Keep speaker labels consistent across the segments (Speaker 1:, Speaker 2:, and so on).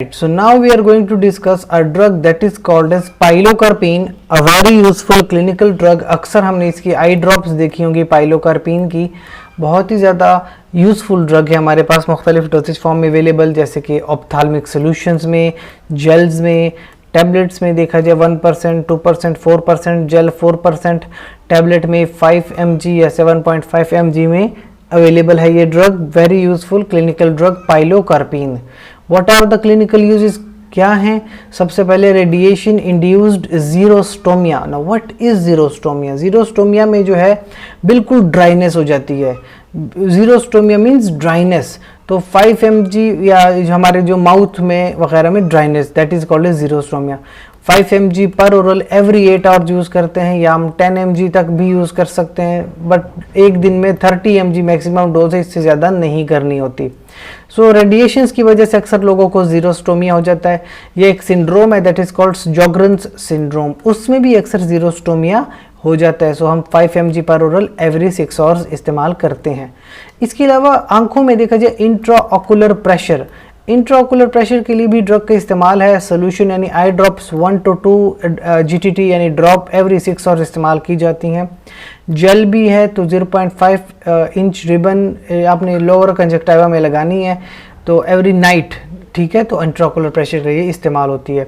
Speaker 1: So now we are going to discuss a drug that is called as pilocarpine, a very useful clinical drug। अक्सर हमने इसकी eye drops देखी होंगी pilocarpine की, बहुत ही ज़्यादा यूज़फुल ड्रग है, हमारे पास मुख्तलिफ डोसेज फॉर्म में अवेलेबल, जैसे कि ऑप्थाल्मिक सोल्यूशंस में, जेल्स में, टैबलेट्स में देखा जाए 1%, 2%, 4%, जेल 4%, टैबलेट में 5 mg या 7.5 mg में अवेलेबल है ये drug. Very useful clinical drug pilocarpine. What are the clinical uses, क्या हैं? सबसे पहले रेडिएशन इंड्यूस्ड जीरोस्टोमिया। ना व्हाट इज जीरोस्टोमिया? जीरोस्टोमिया में जो है बिल्कुल ड्राइनेस हो जाती है। जीरोस्टोमिया मीन्स ड्राइनेस, तो 5 mg या हमारे जो माउथ में वगैरह में dryness, that is called as xerostomia. 5 mg per oral every 8 hours use करते हैं, या हम 10 mg तक भी यूज़ कर सकते हैं, बट एक दिन में 30 mg मैक्सिमम डोज है, इससे ज़्यादा नहीं करनी होती। सो रेडिएशंस की वजह से अक्सर लोगों को जीरोस्टोमिया हो जाता है। ये एक सिंड्रोम है, दैट इज कॉल्ड जॉग्रेन्स सिंड्रोम, उसमें भी अक्सर जीरोस्टोमिया हो जाता है। सो हम 5 mg per oral every 6 hours इस्तेमाल करते हैं। इसके अलावा आंखों में देखा जाए इंट्राऑकुलर प्रेशर, इंट्राऑकुलर प्रेशर के लिए भी ड्रग का इस्तेमाल है। सोल्यूशन यानी आई ड्रॉप्स 1 to 2 GTT यानी ड्रॉप एवरी 6 आवर्स इस्तेमाल की जाती हैं। जेल भी है, तो 0.5 इंच रिबन आपने लोअर कंजक्टिवा में लगानी है, तो एवरी नाइट, ठीक है, तो इंट्राऑकुलर प्रेशर के लिए इस्तेमाल होती है।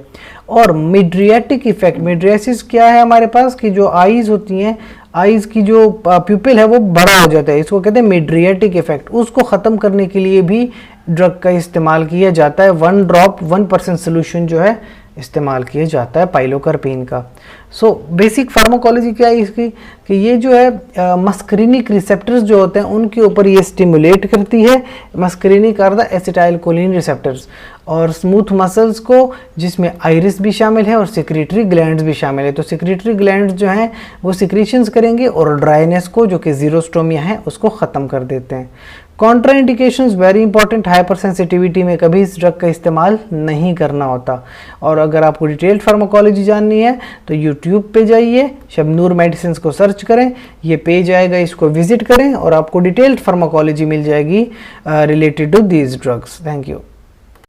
Speaker 1: और मिड्रियाटिक इफेक्ट, मिड्रियासिस क्या है हमारे पास कि जो आईज होती हैं, आईज की जो प्यूपिल है वो बड़ा हो जाता है, इसको कहते हैं मिड्रियाटिक इफेक्ट। उसको ख़त्म करने के लिए भी ड्रग का इस्तेमाल किया जाता है। 1 ड्रॉप 1% सोल्यूशन जो है इस्तेमाल किया जाता है पाइलोकार्पिन का। सो बेसिक फार्माकोलॉजी क्या है इसकी कि ये जो है मस्करीनिक रिसेप्टर्स जो होते हैं उनके ऊपर ये स्टिमुलेट करती है। मस्करीनिक आर द एसिटाइलकोलिन रिसेप्टर्स, और स्मूथ मसल्स को, जिसमें आइरिस भी शामिल है और सिक्रीटरी ग्लैंड्स भी शामिल है। तो सिक्रीटरी ग्लैंड्स जो हैं वो सिक्रीशंस करेंगे और ड्राइनेस को, जो कि जीरोस्टोमिया है, उसको ख़त्म कर देते हैं। Contraindications very important, hyper sensitivity में कभी इस ड्रग का इस्तेमाल नहीं करना होता। और अगर आपको डिटेल्ड फार्माकोलॉजी जाननी है तो यूट्यूब पे जाइए, शबनूर मेडिसिन्स को सर्च करें, ये पेज आएगा, इसको विजिट करें और आपको डिटेल्ड फार्माकोलॉजी मिल जाएगी related to these drugs. Thank you.